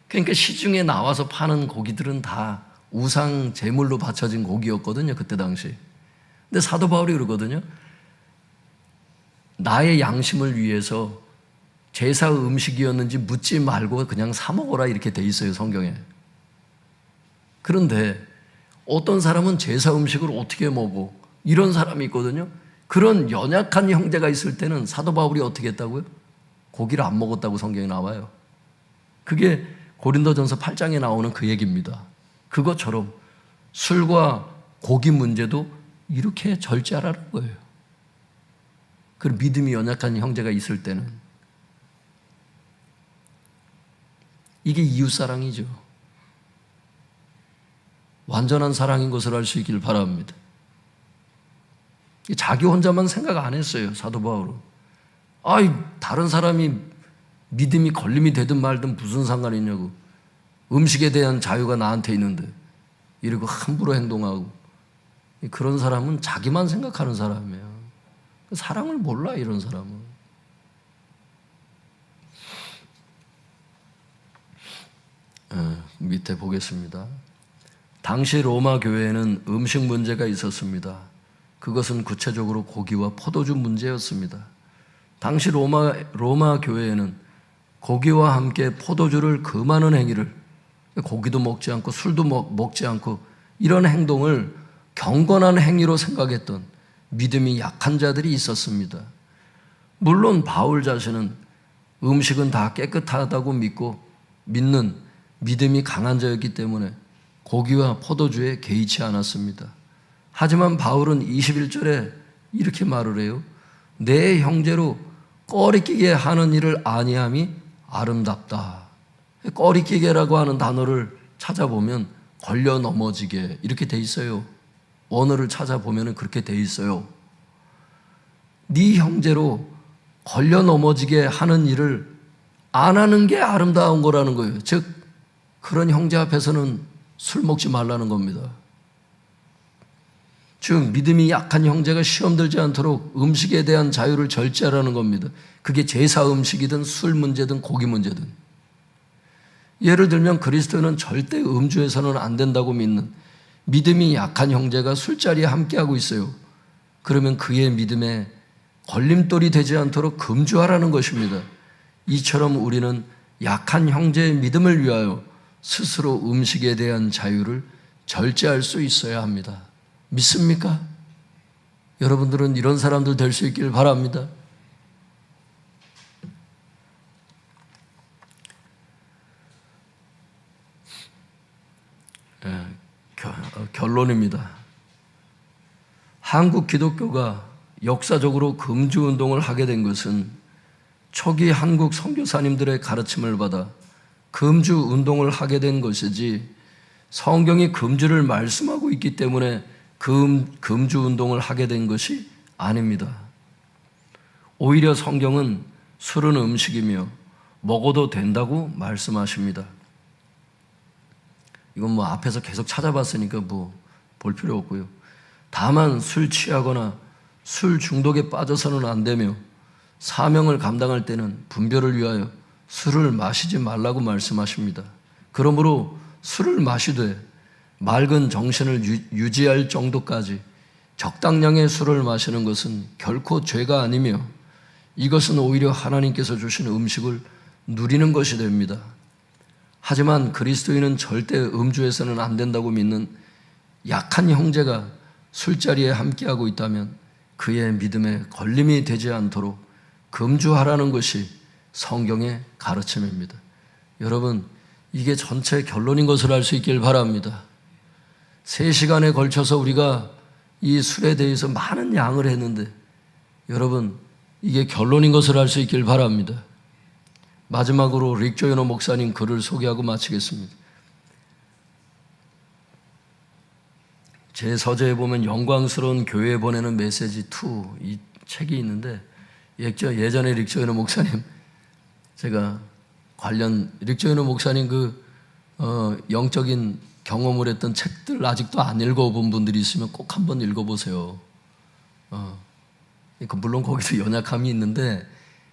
그러니까 시중에 나와서 파는 고기들은 다 우상 제물로 바쳐진 고기였거든요, 그때 당시. 근데 사도 바울이 그러거든요. 나의 양심을 위해서 제사 음식이었는지 묻지 말고 그냥 사 먹어라 이렇게 돼 있어요, 성경에. 그런데 어떤 사람은 제사 음식을 어떻게 먹어? 이런 사람이 있거든요. 그런 연약한 형제가 있을 때는 사도 바울이 어떻게 했다고요? 고기를 안 먹었다고 성경에 나와요. 그게 고린도전서 8장에 나오는 그 얘기입니다. 그것처럼 술과 고기 문제도 이렇게 절제하라는 거예요. 그 믿음이 연약한 형제가 있을 때는. 이게 이웃사랑이죠. 완전한 사랑인 것을 알 수 있길 바랍니다. 자기 혼자만 생각 안 했어요, 사도 바울은. 다른 사람이 믿음이 걸림이 되든 말든 무슨 상관이 있냐고. 음식에 대한 자유가 나한테 있는데 이러고 함부로 행동하고. 그런 사람은 자기만 생각하는 사람이에요. 사랑을 몰라, 이런 사람은. 밑에 보겠습니다. 당시 로마 교회에는 음식 문제가 있었습니다. 그것은 구체적으로 고기와 포도주 문제였습니다. 당시 로마 교회에는 고기와 함께 포도주를 금하는 행위를, 고기도 먹지 않고 술도 먹지 않고 이런 행동을 경건한 행위로 생각했던 믿음이 약한 자들이 있었습니다. 물론 바울 자신은 음식은 다 깨끗하다고 믿는 믿음이 강한 자였기 때문에 고기와 포도주에 개의치 않았습니다. 하지만 바울은 21절에 이렇게 말을 해요. 내 형제로 꺼리끼게 하는 일을 아니함이 아름답다. 꺼리끼게라고 하는 단어를 찾아보면 걸려 넘어지게 이렇게 돼 있어요. 원어를 찾아보면 그렇게 돼 있어요. 네 형제로 걸려 넘어지게 하는 일을 안 하는 게 아름다운 거라는 거예요. 즉 그런 형제 앞에서는 술 먹지 말라는 겁니다. 즉 믿음이 약한 형제가 시험 들지 않도록 음식에 대한 자유를 절제하라는 겁니다. 그게 제사 음식이든 술 문제든 고기 문제든. 예를 들면 그리스도인은 절대 음주해서는 안 된다고 믿는 믿음이 약한 형제가 술자리에 함께하고 있어요. 그러면 그의 믿음에 걸림돌이 되지 않도록 금주하라는 것입니다. 이처럼 우리는 약한 형제의 믿음을 위하여 스스로 음식에 대한 자유를 절제할 수 있어야 합니다. 믿습니까? 여러분들은 이런 사람들 될 수 있길 바랍니다. 결론입니다. 한국 기독교가 역사적으로 금주 운동을 하게 된 것은 초기 한국 선교사님들의 가르침을 받아 금주 운동을 하게 된 것이지 성경이 금주를 말씀하고 있기 때문에 금주 운동을 하게 된 것이 아닙니다. 오히려 성경은 술은 음식이며 먹어도 된다고 말씀하십니다. 이건 앞에서 계속 찾아봤으니까 볼 필요 없고요. 다만 술 취하거나 술 중독에 빠져서는 안 되며 사명을 감당할 때는 분별을 위하여 술을 마시지 말라고 말씀하십니다. 그러므로 술을 마시되 맑은 정신을 유지할 정도까지 적당량의 술을 마시는 것은 결코 죄가 아니며 이것은 오히려 하나님께서 주신 음식을 누리는 것이 됩니다. 하지만 그리스도인은 절대 음주해서는 안 된다고 믿는 약한 형제가 술자리에 함께하고 있다면 그의 믿음에 걸림이 되지 않도록 금주하라는 것이 성경의 가르침입니다. 여러분, 이게 전체 결론인 것을 알 수 있길 바랍니다. 3시간에 걸쳐서 우리가 이 술에 대해서 많은 양을 했는데 여러분, 이게 결론인 것을 알 수 있길 바랍니다. 마지막으로 릭 조이너 목사님 글을 소개하고 마치겠습니다. 제 서재에 보면 영광스러운 교회에 보내는 메시지 2 이 책이 있는데 예전에 릭 조이너 목사님 제가 관련 릭 조이너 목사님 영적인 경험을 했던 책들 아직도 안 읽어본 분들이 있으면 꼭 한번 읽어보세요. 물론 거기도 연약함이 있는데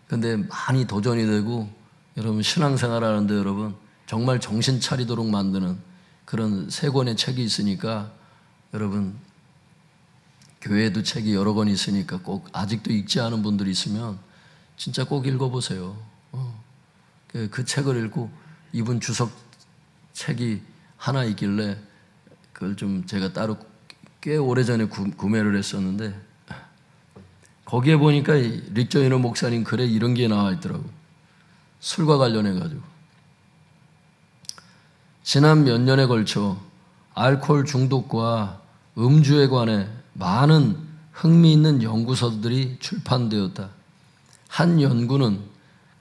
근데 많이 도전이 되고 여러분 신앙생활 하는데 여러분 정말 정신 차리도록 만드는 그런 3권의 책이 있으니까 여러분 교회에도 책이 여러 권 있으니까 꼭 아직도 읽지 않은 분들이 있으면 진짜 꼭 읽어보세요. 그 책을 읽고 이분 주석 책이 하나 있길래 그걸 좀 제가 따로 꽤 오래전에 구매를 했었는데 거기에 보니까 릭 조이너 목사님 글에 이런 게 나와 있더라고요. 술과 관련해가지고 지난 몇 년에 걸쳐 알코올 중독과 음주에 관해 많은 흥미있는 연구서들이 출판되었다. 한 연구는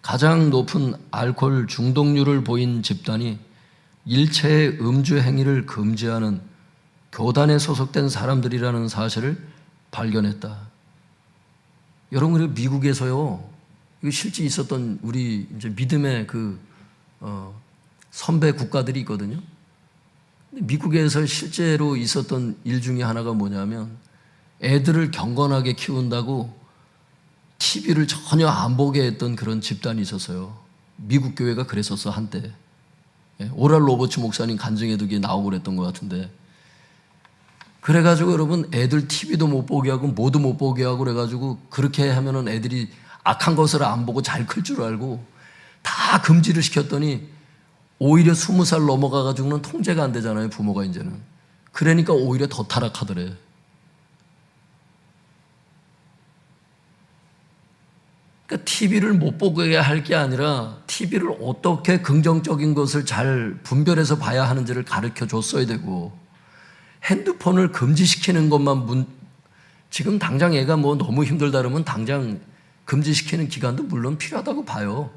가장 높은 알코올 중독률을 보인 집단이 일체의 음주 행위를 금지하는 교단에 소속된 사람들이라는 사실을 발견했다. 여러분, 미국에서요, 이거 실제 있었던 우리 이제 믿음의 선배 국가들이 있거든요. 미국에서 실제로 있었던 일 중에 하나가 뭐냐면, 애들을 경건하게 키운다고 TV를 전혀 안 보게 했던 그런 집단이 있었어요. 미국 교회가 그랬었어, 한때. 오랄 로버츠 목사님 간증에도 그게 나오고 그랬던 것 같은데. 그래가지고 여러분, 애들 TV도 못 보게 하고 뭐도 못 보게 하고 그래가지고 그렇게 하면은 애들이 악한 것을 안 보고 잘 클 줄 알고 다 금지를 시켰더니 오히려 20살 넘어가가지고는 통제가 안 되잖아요, 부모가 이제는. 그러니까 오히려 더 타락하더래. 그러니까 TV를 못 보게 할 게 아니라 TV를 어떻게 긍정적인 것을 잘 분별해서 봐야 하는지를 가르쳐 줬어야 되고, 핸드폰을 금지시키는 것만 지금 당장 애가 뭐 너무 힘들다 그러면 당장 금지시키는 기간도 물론 필요하다고 봐요.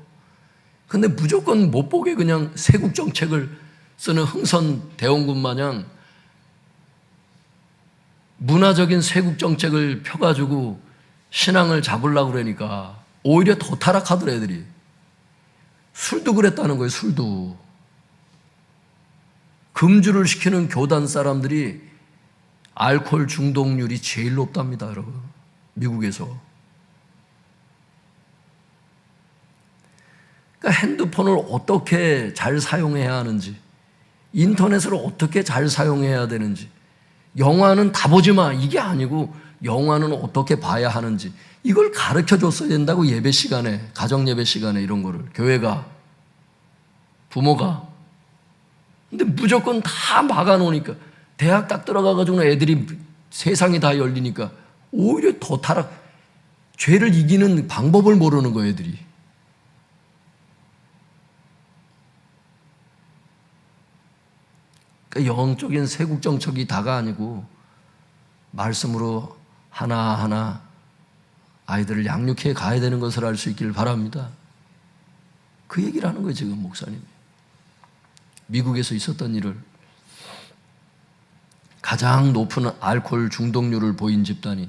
근데 무조건 못 보게 그냥 세국 정책을 쓰는 흥선 대원군 마냥 문화적인 세국 정책을 펴가지고 신앙을 잡으려고 그러니까 오히려 더 타락하더라, 애들이. 술도 그랬다는 거예요, 술도. 금주를 시키는 교단 사람들이 알코올 중독률이 제일 높답니다, 여러분. 미국에서. 그러니까 핸드폰을 어떻게 잘 사용해야 하는지, 인터넷을 어떻게 잘 사용해야 되는지, 영화는 다 보지 마, 이게 아니고 영화는 어떻게 봐야 하는지, 이걸 가르쳐 줬어야 된다고, 예배 시간에, 가정 예배 시간에 이런 거를. 교회가, 부모가. 근데 무조건 다 막아놓으니까, 대학 딱 들어가가지고 애들이 세상이 다 열리니까 오히려 더 죄를 이기는 방법을 모르는 거예요, 애들이. 그러니까 영적인 세국 정책이 다가 아니고 말씀으로 하나하나 아이들을 양육해 가야 되는 것을 알 수 있기를 바랍니다. 그 얘기를 하는 거예요, 지금 목사님이. 미국에서 있었던 일을. 가장 높은 알코올 중독률을 보인 집단이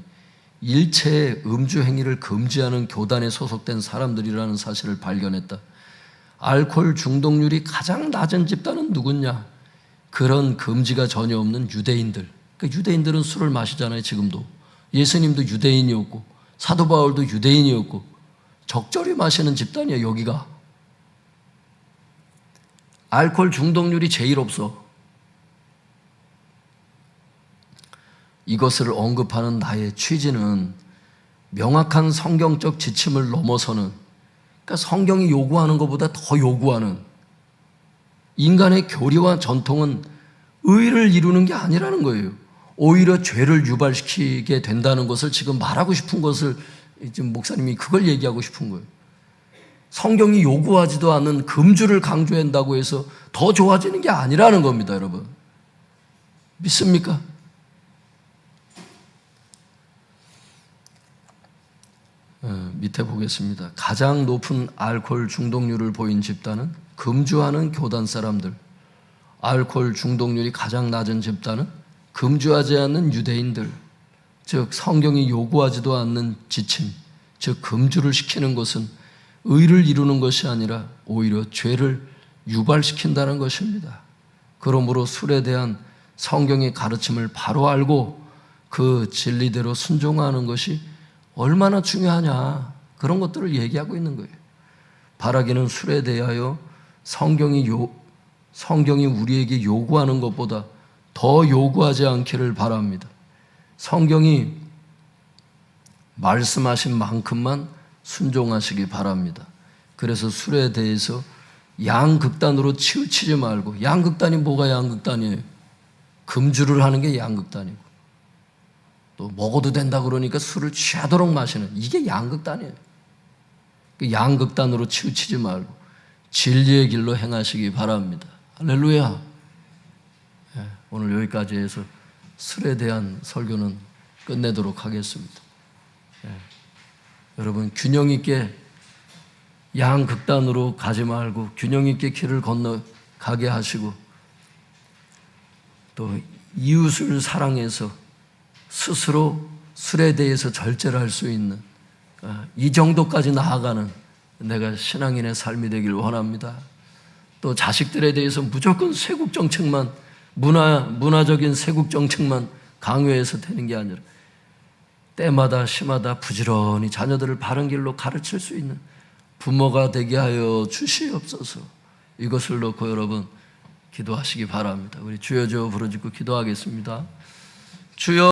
일체의 음주 행위를 금지하는 교단에 소속된 사람들이라는 사실을 발견했다. 알코올 중독률이 가장 낮은 집단은 누구냐? 그런 금지가 전혀 없는 유대인들. 그러니까 유대인들은 술을 마시잖아요, 지금도. 예수님도 유대인이었고 사도 바울도 유대인이었고 적절히 마시는 집단이에요, 여기가. 알코올 중독률이 제일 없어. 이것을 언급하는 나의 취지는 명확한 성경적 지침을 넘어서는, 그러니까 성경이 요구하는 것보다 더 요구하는, 인간의 교리와 전통은 의를 이루는 게 아니라는 거예요. 오히려 죄를 유발시키게 된다는 것을 지금 말하고 싶은 것을, 지금 목사님이 그걸 얘기하고 싶은 거예요. 성경이 요구하지도 않는 금주를 강조한다고 해서 더 좋아지는 게 아니라는 겁니다, 여러분. 믿습니까? 밑에 보겠습니다. 가장 높은 알코올 중독률을 보인 집단은 금주하는 교단 사람들. 알코올 중독률이 가장 낮은 집단은 금주하지 않는 유대인들. 즉 성경이 요구하지도 않는 지침, 즉 금주를 시키는 것은 의를 이루는 것이 아니라 오히려 죄를 유발시킨다는 것입니다. 그러므로 술에 대한 성경의 가르침을 바로 알고 그 진리대로 순종하는 것이 얼마나 중요하냐, 그런 것들을 얘기하고 있는 거예요. 바라기는 술에 대하여 성경이 우리에게 요구하는 것보다 더 요구하지 않기를 바랍니다. 성경이 말씀하신 만큼만 순종하시기 바랍니다. 그래서 술에 대해서 양극단으로 치우치지 말고, 양극단이 뭐가 양극단이에요? 금주를 하는 게 양극단이고, 또 먹어도 된다 그러니까 술을 취하도록 마시는, 이게 양극단이에요. 양극단으로 치우치지 말고 진리의 길로 행하시기 바랍니다. 할렐루야. 오늘 여기까지 해서 술에 대한 설교는 끝내도록 하겠습니다. 여러분, 균형 있게 양극단으로 가지 말고 균형 있게 길을 건너가게 하시고, 또 이웃을 사랑해서 스스로 술에 대해서 절제를 할 수 있는 이 정도까지 나아가는 내가 신앙인의 삶이 되길 원합니다. 또 자식들에 대해서 무조건 세국 정책만, 문화적인 세국 정책만 강요해서 되는 게 아니라 때마다 시마다 부지런히 자녀들을 바른 길로 가르칠 수 있는 부모가 되게 하여 주시옵소서. 이것을 놓고 여러분 기도하시기 바랍니다. 우리 주여 주여 부르짖고 기도하겠습니다. 주여